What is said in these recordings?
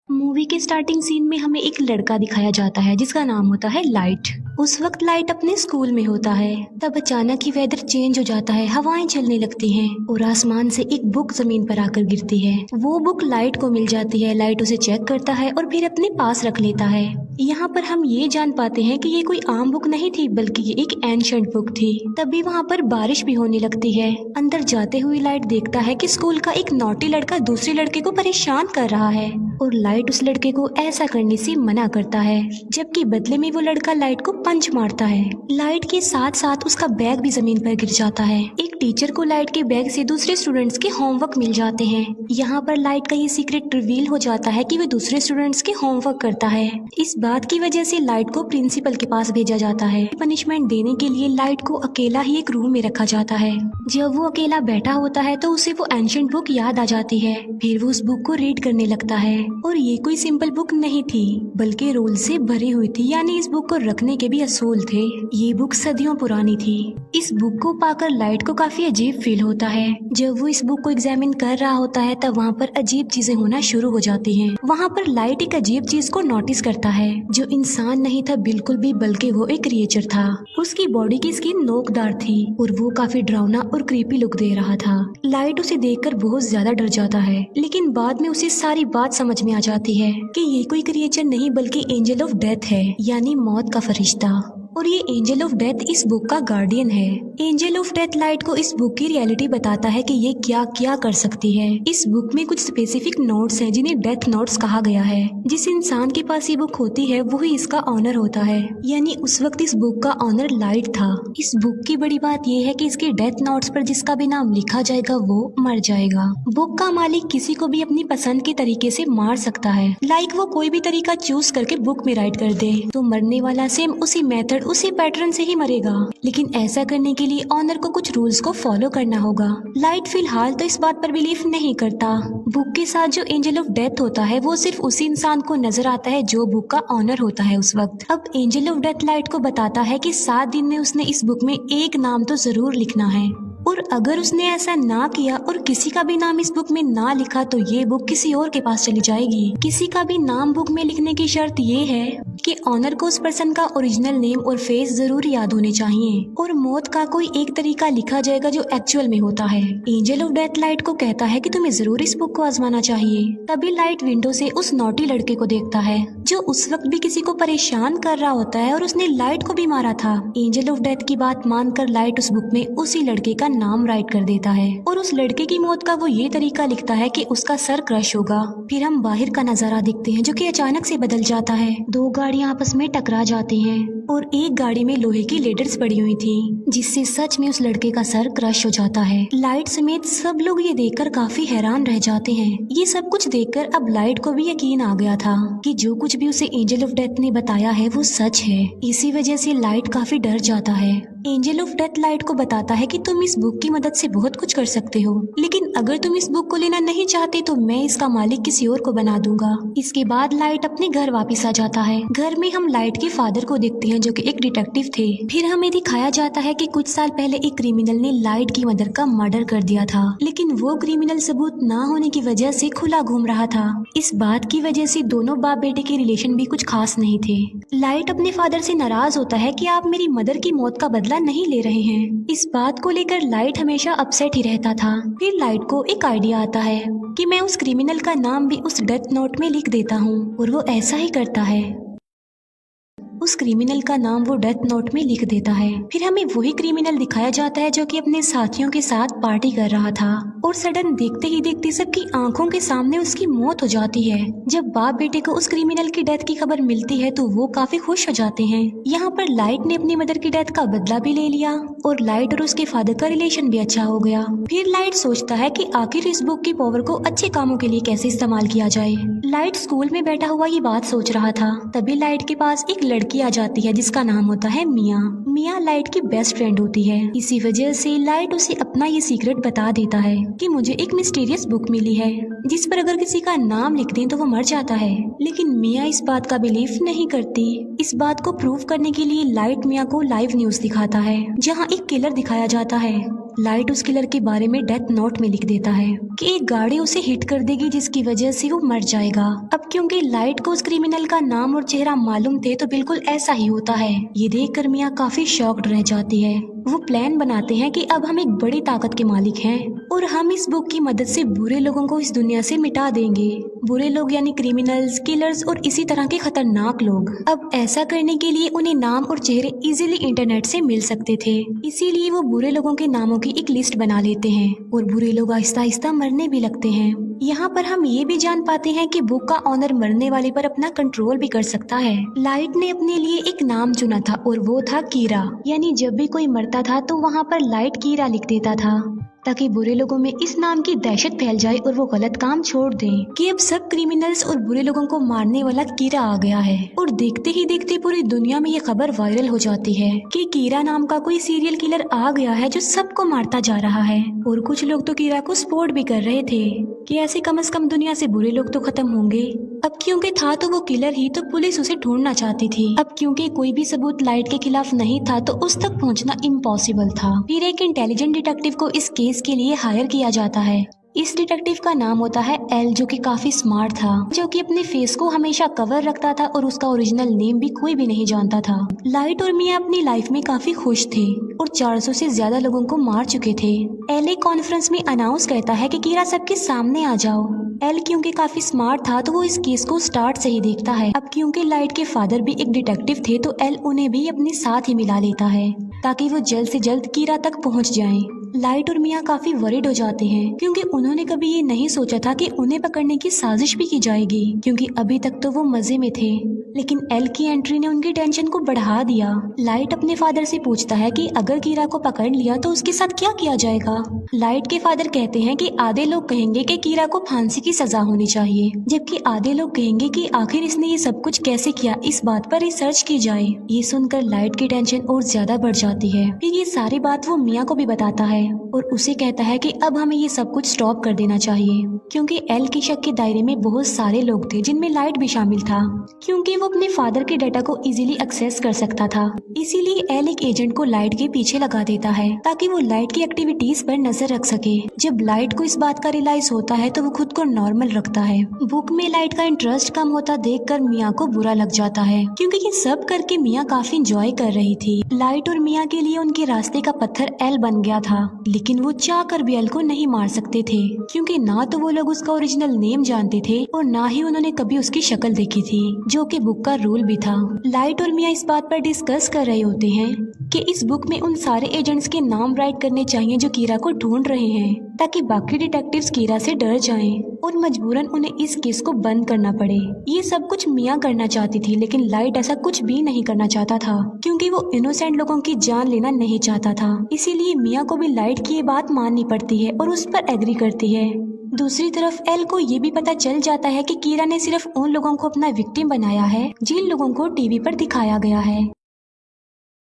Movie के starting scene में हमें एक लड़का दिखाया जाता है जिसका नाम होता है लाइट। उस वक्त लाइट अपने स्कूल में होता है। तब अचानक ही वेदर चेंज हो जाता है, हवाएं चलने लगती हैं और आसमान से एक बुक जमीन पर आकर गिरती है। वो बुक लाइट को मिल जाती है। लाइट उसे चेक करता है और फिर अपने पास रख लेता है। यहाँ पर हम ये जान पाते हैं कि ये कोई आम बुक नहीं थी, बल्कि ये एक एंशिएंट बुक थी। तभी वहाँ पर बारिश भी होने लगती है। अंदर जाते हुए लाइट देखता है कि स्कूल का एक नॉटी लड़का दूसरे लड़के को परेशान कर रहा है और लाइट उस लड़के को ऐसा करने से मना करता है, जबकि बदले में वो लड़का लाइट को पंच मारता है। लाइट के साथ साथ उसका बैग भी जमीन पर गिर जाता है। एक टीचर को लाइट के बैग से दूसरे स्टूडेंट्स के होमवर्क मिल जाते हैं। यहाँ पर लाइट का ये सीक्रेट रिवील हो जाता है कि वो दूसरे स्टूडेंट्स के होमवर्क करता है। इस बात की वजह से लाइट को प्रिंसिपल के पास भेजा जाता है। पनिशमेंट देने के लिए लाइट को अकेला ही एक रूम में रखा जाता है। जब वो अकेला बैठा होता है तो उसे वो एंशिएंट बुक याद आ जाती है। फिर वो उस बुक को रीड करने लगता है और ये कोई सिंपल बुक नहीं थी, बल्कि रूल से भरी हुई थी। यानी इस बुक को रखने के भी असूल थे। ये बुक सदियों पुरानी थी। इस बुक को पाकर लाइट को काफी अजीब फील होता है। जब वो इस बुक को एग्जामिन कर रहा होता है तब वहाँ पर अजीब चीजें होना शुरू हो जाती हैं। वहाँ पर लाइट एक अजीब चीज को नोटिस करता है जो इंसान नहीं था बिल्कुल भी, बल्कि वो एक क्रिएचर था। उसकी बॉडी की स्किन नोकदार थी और वो काफी डरावना और क्रीपी लुक दे रहा था। लाइट उसे देखकर बहुत ज्यादा डर जाता है, लेकिन बाद में उसे सारी बात समझ में आ जाती है कि ये कोई क्रिएचर नहीं बल्कि एंजल ऑफ डेथ है, यानी मौत का फरिश्ता। और ये एंजल ऑफ डेथ इस बुक का गार्डियन है। एंजल ऑफ डेथ लाइट को इस बुक की रियलिटी बताता है कि ये क्या क्या कर सकती है। इस बुक में कुछ स्पेसिफिक नोट्स हैं जिन्हें डेथ नोट्स कहा गया है। जिस इंसान के पास ये बुक होती है वही इसका ऑनर होता है, यानी उस वक्त इस बुक का ऑनर लाइट था। इस बुक की बड़ी बात ये है कि इसके डेथ नोट्स पर जिसका भी नाम लिखा जाएगा वो मर जाएगा। बुक का मालिक किसी को भी अपनी पसंद के तरीके से मार सकता है। लाइक वो कोई भी तरीका चूज करके बुक में राइट कर दे तो मरने वाला सेम उसी मेथड उसी पैटर्न से ही मरेगा। लेकिन ऐसा करने के लिए ऑनर को कुछ रूल्स को फॉलो करना होगा। लाइट फिलहाल तो इस बात पर बिलीव नहीं करता। बुक के साथ जो एंजल ऑफ डेथ होता है वो सिर्फ उसी इंसान को नजर आता है जो बुक का ऑनर होता है उस वक्त। अब एंजल ऑफ डेथ लाइट को बताता है कि 7 दिन में उसने इस बुक में एक नाम तो जरूर लिखना है, और अगर उसने ऐसा ना किया और किसी का भी नाम इस बुक में ना लिखा तो ये बुक किसी और के पास चली जाएगी। किसी का भी नाम बुक में लिखने की शर्त ये है कि ऑनर को उस पर्सन का ओरिजिनल नेम और फेस जरूर याद होने चाहिए, और मौत का कोई एक तरीका लिखा जाएगा जो एक्चुअल में होता है। एंजल ऑफ डेथ लाइट को कहता है कि तुम्हें जरूर इस बुक को आजमाना चाहिए। तभी लाइट विंडो से उस नोटी लड़के को देखता है जो उस वक्त भी किसी को परेशान कर रहा होता है और उसने लाइट को भी मारा था। एंजल ऑफ डेथ की बात मानकर लाइट उस बुक में उसी लड़के का नाम राइट कर देता है और उस लड़के की मौत का वो ये तरीका लिखता है कि उसका सर क्रश होगा। फिर हम बाहर का नजारा देखते हैं जो कि अचानक से बदल जाता है। 2 गाड़ियां आपस में टकरा जाती हैं और एक गाड़ी में लोहे की लेडर्स पड़ी हुई थी, जिससे सच में उस लड़के का सर क्रश हो जाता है। लाइट समेत सब लोग ये देखकर काफी हैरान रह जाते हैं। ये सब कुछ देखकर अब लाइट को भी यकीन आ गया था कि जो कुछ भी उसे एंजल ऑफ डेथ ने बताया है वो सच है। इसी वजह से लाइट काफी डर जाता है। एंजल ऑफ डेथ लाइट को बताता है कि तुम इस बुक की मदद से बहुत कुछ कर सकते हो, लेकिन अगर तुम इस बुक को लेना नहीं चाहते तो मैं इसका मालिक किसी और को बना दूंगा। इसके बाद लाइट अपने घर वापस आ जाता है। घर में हम लाइट के फादर को देखते हैं जो कि एक डिटेक्टिव थे। फिर हमें दिखाया जाता है कि कुछ साल पहले एक क्रिमिनल ने लाइट की मदर का मर्डर कर दिया था, लेकिन वो क्रिमिनल सबूत ना होने की वजह से खुला घूम रहा था। इस बात की वजह से दोनों बाप बेटे के रिलेशन भी कुछ खास नहीं थे। लाइट अपने फादर से नाराज होता है कि आप मेरी मदर की मौत का बदला नहीं ले रहे हैं। इस बात को लेकर लाइट हमेशा अपसेट ही रहता था। फिर लाइट को एक आइडिया आता है कि मैं उस क्रिमिनल का नाम भी उस डेथ नोट में लिख देता हूँ, और वो ऐसा ही करता है। उस क्रिमिनल का नाम वो डेथ नोट में लिख देता है। फिर हमें वही क्रिमिनल दिखाया जाता है जो कि अपने साथियों के साथ पार्टी कर रहा था, और सडन देखते ही देखते सबकी आंखों के सामने उसकी मौत हो जाती है। जब बाप बेटे को उस क्रिमिनल की डेथ की खबर मिलती है तो वो काफी खुश हो जाते हैं। यहाँ पर लाइट ने अपनी मदर की डेथ का बदला भी ले लिया और लाइट और उसके फादर का रिलेशन भी अच्छा हो गया। फिर लाइट सोचता है कि आखिर इस बुक की पावर को अच्छे कामों के लिए कैसे इस्तेमाल किया जाए। लाइट स्कूल में बैठा हुआ ये बात सोच रहा था। तभी लाइट के पास एक लड़की आ जाती है जिसका नाम होता है मिया। मिया लाइट की बेस्ट फ्रेंड होती है। इसी वजह से लाइट उसे अपना ये सीक्रेट बता देता है कि मुझे एक मिस्टीरियस बुक मिली है जिस पर अगर किसी का नाम लिख दें तो वो मर जाता है। लेकिन मिया इस बात का बिलीव नहीं करती। इस बात को प्रूव करने के लिए लाइट मिया को लाइव न्यूज दिखाता है जहाँ एक किलर दिखाया जाता है। लाइट उस किलर के बारे में डेथ नोट में लिख देता है कि एक गाड़ी उसे हिट कर देगी जिसकी वजह से वो मर जाएगा। अब क्योंकि लाइट को उस क्रिमिनल का नाम और चेहरा मालूम थे तो बिल्कुल ऐसा ही होता है। ये देखकर मिया काफी शॉक्ड रह जाती है। वो प्लान बनाते हैं कि अब हम एक बड़ी ताकत के मालिक हैं और हम इस बुक की मदद से बुरे लोगों को इस दुनिया से मिटा देंगे। बुरे लोग यानी क्रिमिनल्स, किलर्स और इसी तरह के खतरनाक लोग। अब ऐसा करने के लिए उन्हें नाम और चेहरे इजीली इंटरनेट से मिल सकते थे, इसीलिए वो बुरे लोगों के नामों की एक लिस्ट बना लेते हैं और बुरे लोग आहिस्ता आहिस्ता मरने भी लगते हैं। यहाँ पर हम ये भी जान पाते हैं कि बुक का ऑनर मरने वाले पर अपना कंट्रोल भी कर सकता है। लाइट ने अपने लिए एक नाम चुना था और वो था कीरा, यानी जब भी कोई मरता था तो वहाँ पर लाइट कीरा लिख देता था ताकि बुरे लोगों में इस नाम की दहशत फैल जाए और वो गलत काम छोड़ दें कि अब सब क्रिमिनल्स और बुरे लोगों को मारने वाला कीरा आ गया है। और देखते ही देखते पूरी दुनिया में ये खबर वायरल हो जाती है कि कीरा नाम का कोई सीरियल किलर आ गया है जो सबको मारता जा रहा है। और कुछ लोग तो कीरा को सपोर्ट भी कर रहे थे कि ऐसे कम से कम दुनिया से बुरे लोग तो खत्म होंगे। अब क्योंकि था तो वो किलर ही, तो पुलिस उसे ढूंढना चाहती थी। अब क्योंकि कोई भी सबूत लाइट के खिलाफ नहीं था तो उस तक पहुंचना इम्पॉसिबल था। फिर एक इंटेलिजेंट डिटेक्टिव को इस केस के लिए हायर किया जाता है। इस डिटेक्टिव का नाम होता है एल, जो कि काफी स्मार्ट था, जो कि अपने फेस को हमेशा कवर रखता था और उसका ओरिजिनल नेम भी कोई भी नहीं जानता था। लाइट और मिया अपनी लाइफ में काफी खुश थे और 400 से ज्यादा लोगों को मार चुके थे। एल एक कॉन्फ्रेंस में अनाउंस करता है कि कीरा सबके सामने आ जाओ। एल क्योंकि काफी स्मार्ट था तो वो इस केस को स्टार्ट से ही देखता है। अब क्योंकि लाइट के फादर भी एक डिटेक्टिव थे तो एल उन्हें भी अपने साथ ही मिला लेता है ताकि वो जल्द से जल्द कीरा तक पहुंच जाएं। लाइट और मिया काफी वरिड हो जाते हैं क्योंकि उन्होंने कभी ये नहीं सोचा था कि उन्हें पकड़ने की साजिश भी की जाएगी, क्योंकि अभी तक तो वो मजे में थे। लेकिन एल की एंट्री ने उनकी टेंशन को बढ़ा दिया। लाइट अपने फादर से पूछता है कि अगर कीरा को पकड़ लिया तो उसके साथ क्या किया जाएगा। लाइट के फादर कहते हैं कि आधे लोग कहेंगे कि कीरा को फांसी की सजा होनी चाहिए, जबकि आधे लोग कहेंगे कि आखिर इसने ये सब कुछ कैसे किया, इस बात पर रिसर्च की जाए। ये सुनकर लाइट की टेंशन और ज्यादा बढ़ जाती है। फिर ये सारी बात वो मिया को भी बताता है और उसे कहता है कि अब हमें ये सब कुछ स्टॉप कर देना चाहिए, क्योंकि एल के शक के दायरे में बहुत सारे लोग थे जिनमें लाइट भी शामिल था, क्योंकि वो अपने फादर के डाटा को इजीली एक्सेस कर सकता था। इसीलिए एल एक एजेंट को लाइट के पीछे लगा देता है ताकि वो लाइट की एक्टिविटीज पर नजर रख सके। जब लाइट को इस बात का रियलाइज होता है तो वो खुद को नॉर्मल रखता है। बुक में लाइट का इंटरेस्ट कम होता देखकर मिया को बुरा लग जाता है, क्योंकि ये सब करके मिया काफी इंजॉय कर रही थी। लाइट और मिया के लिए उनके रास्ते का पत्थर एल बन गया था, लेकिन वो चाह कर भी एल को नहीं मार सकते थे, क्योंकि ना तो वो लोग उसका ओरिजिनल नेम जानते थे और ना ही उन्होंने कभी उसकी शक्ल देखी थी, जो कि बुक का रूल भी था। लाइट और मिया इस बात पर डिस्कस कर रहे होते हैं कि इस बुक में उन सारे एजेंट्स के नाम राइट करने चाहिए जो कीरा को ढूंढ रहे हैं, ताकि बाकी डिटेक्टिव्स कीरा से डर जाएं और मजबूरन उन्हें इस केस को बंद करना पड़े। ये सब कुछ मिया करना चाहती थी, लेकिन लाइट ऐसा कुछ भी नहीं करना चाहता था, क्योंकि वो इनोसेंट लोगों की जान लेना नहीं चाहता था। इसीलिए मिया को भी लाइट की ये बात माननी पड़ती है और उस पर एग्री करती है। दूसरी तरफ एल को ये भी पता चल जाता है कि कीरा ने सिर्फ उन लोगों को अपना विक्टिम बनाया है जिन लोगों को टीवी पर दिखाया गया है,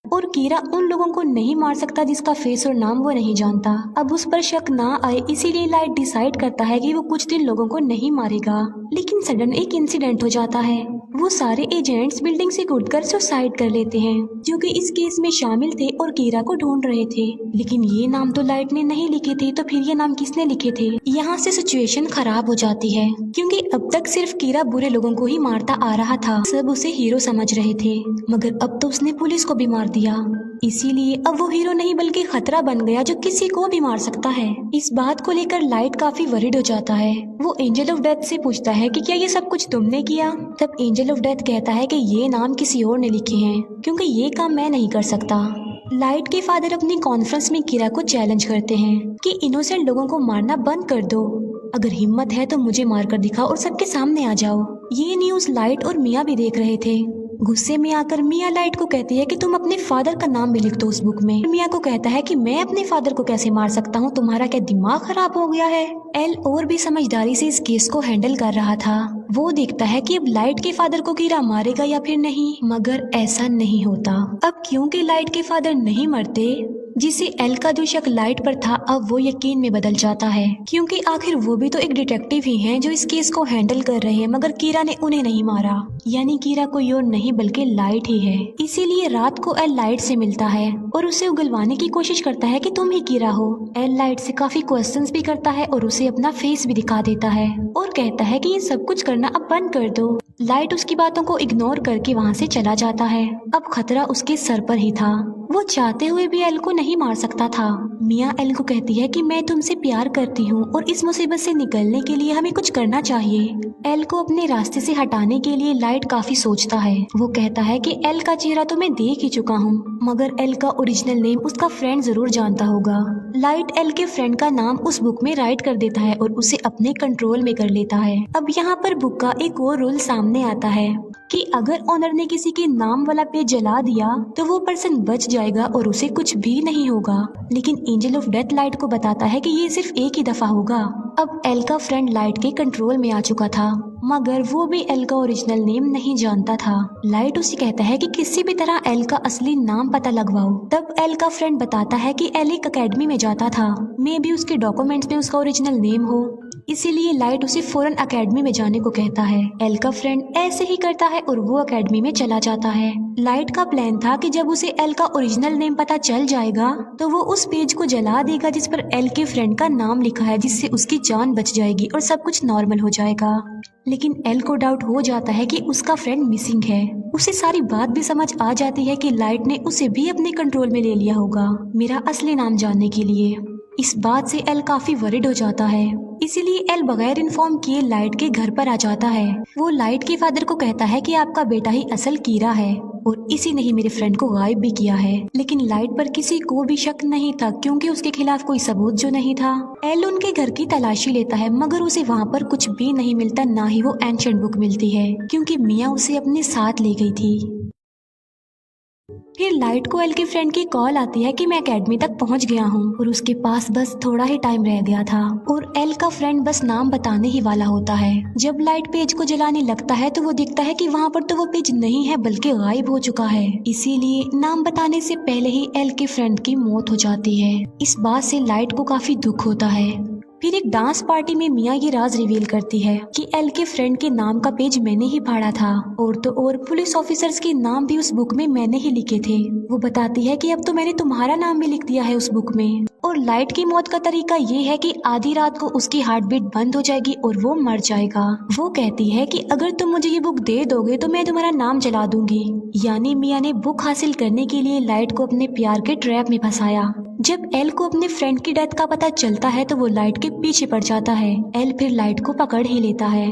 और कीरा उन लोगों को नहीं मार सकता जिसका फेस और नाम वो नहीं जानता। अब उस पर शक ना आए इसीलिए लाइट डिसाइड करता है कि वो कुछ दिन लोगों को नहीं मारेगा। लेकिन सडन एक इंसिडेंट हो जाता है। वो सारे एजेंट्स बिल्डिंग से कूदकर सुसाइड कर लेते हैं, जो कि इस केस में शामिल थे और कीरा को ढूंढ रहे थे। लेकिन ये नाम तो लाइट ने नहीं लिखे थे, तो फिर ये नाम किसने लिखे थे? यहाँ से सिचुएशन खराब हो जाती है, क्योंकि अब तक सिर्फ कीरा बुरे लोगों को ही मारता आ रहा था। सब उसे हीरो समझ रहे थे, मगर अब तो उसने पुलिस को भी मार दिया। इसीलिए अब वो हीरो नहीं बल्कि खतरा बन गया जो किसी को भी मार सकता है। इस बात को लेकर लाइट काफी वरिड हो जाता है। वो एंजल ऑफ डेथ से पूछता है कि क्या ये सब कुछ तुमने किया? तब एंजल ऑफ डेथ कहता है कि ये नाम किसी और ने लिखे हैं, क्योंकि ये काम मैं नहीं कर सकता। लाइट के फादर अपनी कॉन्फ्रेंस में कीरा को चैलेंज करते हैं कि इनोसेंट लोगों को मारना बंद कर दो। अगर हिम्मत है तो मुझे मारकर दिखाओ और सबके सामने आ जाओ। ये न्यूज लाइट और मिया भी देख रहे थे। गुस्से में आकर मिया लाइट को कहती है कि तुम अपने फादर का नाम भी लिख दो उस बुक में। मिया को कहता है कि मैं अपने फादर को कैसे मार सकता हूँ, तुम्हारा क्या दिमाग खराब हो गया है? एल और भी समझदारी से इस केस को हैंडल कर रहा था। वो देखता है कि अब लाइट के फादर को कीरा मारेगा या फिर नहीं, मगर ऐसा नहीं होता। अब क्योंकि लाइट के फादर नहीं मरते, जिसे एल का जो शक लाइट पर था अब वो यकीन में बदल जाता है, क्योंकि आखिर वो भी तो एक डिटेक्टिव ही हैं जो इस केस को हैंडल कर रहे हैं, मगर कीरा ने उन्हें नहीं मारा। यानी कीरा कोई और नहीं बल्कि लाइट ही है। इसीलिए रात को एल लाइट से मिलता है और उसे उगलवाने की कोशिश करता है कि तुम ही कीरा हो। एल लाइट से काफी क्वेश्चंस भी करता है और उसे अपना फेस भी दिखा देता है और कहता है कि ये सब कुछ करना अब बंद कर दो। लाइट उसकी बातों को इग्नोर करके वहाँ से चला जाता है। अब खतरा उसके सर पर ही था। वो चाहते हुए भी एल को नहीं मार सकता था। मिया एल को कहती है कि मैं तुमसे प्यार करती हूँ और इस मुसीबत से निकलने के लिए हमें कुछ करना चाहिए। एल को अपने रास्ते से हटाने के लिए लाइट काफी सोचता है। वो कहता है कि एल का चेहरा तो मैं देख ही चुका हूँ, मगर एल का ओरिजिनल नेम उसका फ्रेंड जरूर जानता होगा। लाइट एल के फ्रेंड का नाम उस बुक में राइट कर देता है और उसे अपने कंट्रोल में कर लेता है। अब यहाँ पर बुक का एक और रूल सामने आता है कि अगर ओनर ने किसी के नाम वाला पेज जला दिया तो वो पर्सन बच जाएगा और उसे कुछ भी नहीं होगा। लेकिन एंजल ऑफ डेथ लाइट को बताता है कि ये सिर्फ एक ही दफा होगा। अब एल का फ्रेंड लाइट के कंट्रोल में आ चुका था, मगर वो भी एल का ओरिजिनल नेम नहीं जानता था। लाइट उसे कहता है कि किसी भी तरह एल का असली नाम पता लगवाओ। तब एल का फ्रेंड बताता है कि एल एक अकेडमी में जाता था, मे भी उसके डॉक्यूमेंट्स में उसका ओरिजिनल नेम हो, इसीलिए लाइट उसे फौरन अकेडमी में जाने को कहता है। एल का फ्रेंड ऐसे ही करता है और वो अकेडमी में चला जाता है। लाइट का प्लान था कि जब उसे एल का ओरिजिनल नेम पता चल जाएगा तो वो उस पेज को जला देगा जिस पर एल के फ्रेंड का नाम लिखा है, जिससे उसकी जान बच जाएगी और सब कुछ नॉर्मल हो जाएगा। लेकिन एल को डाउट हो जाता है कि उसका फ्रेंड मिसिंग है। उसे सारी बात भी समझ आ जाती है कि लाइट ने उसे भी अपने कंट्रोल में ले लिया होगा मेरा असली नाम जानने के लिए। इस बात से एल काफी वरिड हो जाता है, इसीलिए एल बगैर इन्फॉर्म किए लाइट के घर पर आ जाता है। वो लाइट के फादर को कहता है कि आपका बेटा ही असल कीरा है और इसी ने ही मेरे फ्रेंड को गायब भी किया है। लेकिन लाइट पर किसी को भी शक नहीं था क्योंकि उसके खिलाफ कोई सबूत जो नहीं था। एल उनके घर की तलाशी लेता है, मगर उसे वहाँ पर कुछ भी नहीं मिलता, ना ही वो एंशिएंट बुक मिलती है क्योंकि मिया उसे अपने साथ ले गई थी। फिर लाइट को एल के फ्रेंड की कॉल आती है कि मैं एकेडमी तक पहुंच गया हूं और उसके पास बस थोड़ा ही टाइम रह गया था और एल का फ्रेंड बस नाम बताने ही वाला होता है। जब लाइट पेज को जलाने लगता है तो वो देखता है कि वहां पर तो वो पेज नहीं है बल्कि गायब हो चुका है। इसीलिए नाम बताने से पहले ही एल के फ्रेंड की मौत हो जाती है। इस बात से लाइट को काफी दुख होता है। फिर एक डांस पार्टी में मिया ये राज रिवील करती है कि एल के फ्रेंड के नाम का पेज मैंने ही फाड़ा था और तो और पुलिस ऑफिसर्स के नाम भी उस बुक में मैंने ही लिखे थे। वो बताती है कि अब तो मैंने तुम्हारा नाम भी लिख दिया है उस बुक में। और लाइट की मौत का तरीका ये है कि आधी रात को उसकी हार्ट बीट बंद हो जाएगी और वो मर जाएगा। वो कहती है कि अगर तुम मुझे ये बुक दे दोगे तो मैं तुम्हारा नाम जला दूंगी। यानी मिया ने बुक हासिल करने के लिए लाइट को अपने प्यार के ट्रैप में फंसाया। जब एल को अपने फ्रेंड की डेथ का पता चलता है तो वो लाइट के पीछे पड़ जाता है। एल फिर लाइट को पकड़ ही लेता है,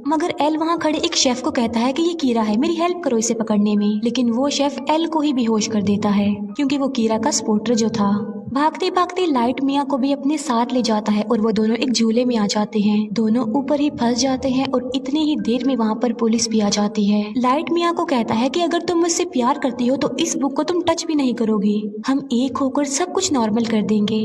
मगर एल वहाँ खड़े एक शेफ को कहता है कि ये कीरा है, मेरी हेल्प करो इसे पकड़ने में। लेकिन वो शेफ एल को ही बेहोश कर देता है क्योंकि वो कीरा का सपोर्टर जो था। भागते भागते लाइट मिया को भी अपने साथ ले जाता है और वो दोनों एक झूले में आ जाते हैं। दोनों ऊपर ही फंस जाते हैं और इतनी ही देर में वहाँ पर पुलिस भी आ जाती है। लाइट मिया को कहता है कि अगर तुम मुझसे प्यार करती हो तो इस बुक को तुम टच भी नहीं करोगी, हम एक होकर सब कुछ नॉर्मल कर देंगे।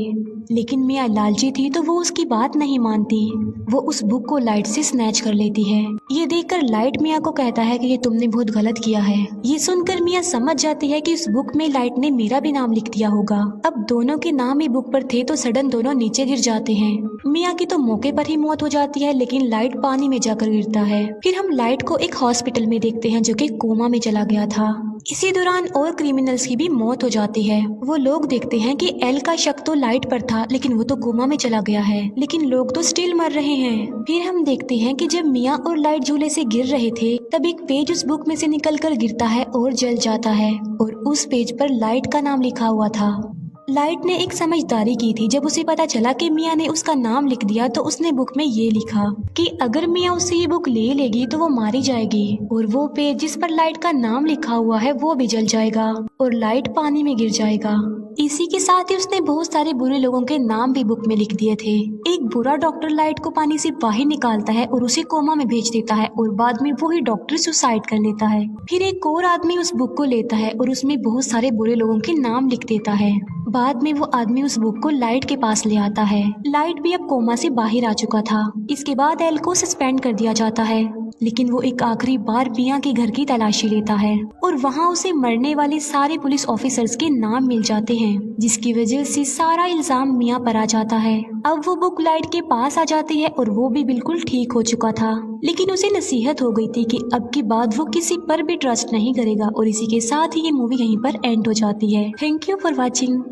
लेकिन मिया लालची थी तो वो उसकी बात नहीं मानती। वो उस बुक को लाइट से स्नैच कर लेती है। ये देखकर लाइट मिया को कहता है कि ये तुमने बहुत गलत किया है। ये सुनकर मिया समझ जाती है कि उस बुक में लाइट ने मेरा भी नाम लिख दिया होगा। अब दोनों के नाम ही बुक पर थे तो सडन दोनों नीचे गिर जाते हैं। मिया की तो मौके पर ही मौत हो जाती है, लेकिन लाइट पानी में जाकर गिरता है। फिर हम लाइट को एक हॉस्पिटल में देखते हैं जो कि कोमा में चला गया था। इसी दौरान और क्रिमिनल्स की भी मौत हो जाती है। वो लोग देखते हैं कि एल का शक तो लाइट पर था, लेकिन वो तो कोमा में चला गया है, लेकिन लोग तो स्टिल मर रहे हैं। फिर हम देखते हैं कि जब मिया और लाइट झूले से गिर रहे थे तब एक पेज उस बुक में से निकलकर गिरता है और जल जाता है और उस पेज पर लाइट का नाम लिखा हुआ था। लाइट ने एक समझदारी की थी। जब उसे पता चला कि मिया ने उसका नाम लिख दिया तो उसने बुक में ये लिखा कि अगर मिया उससे ये बुक ले लेगी तो वो मारी जाएगी और वो पेज जिस पर लाइट का नाम लिखा हुआ है वो भी जल जाएगा और लाइट पानी में गिर जाएगा। इसी के साथ ही उसने बहुत सारे बुरे लोगों के नाम भी बुक में लिख दिए थे। एक बुरा डॉक्टर लाइट को पानी से बाहर निकालता है और उसे कोमा में भेज देता है और बाद में वही डॉक्टर सुसाइड कर लेता है। फिर एक और आदमी उस बुक को लेता है और उसमें बहुत सारे बुरे लोगों के नाम लिख देता है। बाद में वो आदमी उस बुक को लाइट के पास ले आता है। लाइट भी अब कोमा से बाहर आ चुका था। इसके बाद एल को सस्पेंड कर दिया जाता है, लेकिन वो एक आखिरी बार मिया के घर की तलाशी लेता है और वहाँ उसे मरने वाले सारे सारे पुलिस ऑफिसर्स के नाम मिल जाते हैं, जिसकी वजह से सारा इल्जाम मिया पर आ जाता है। अब वो बुक लाइट के पास आ जाती है और वो भी बिल्कुल ठीक हो चुका था, लेकिन उसे नसीहत हो गई थी कि अब की बाद वो किसी पर भी ट्रस्ट नहीं करेगा। और इसी के साथ ही ये मूवी यहीं पर एंड हो जाती है। Thank you for watching.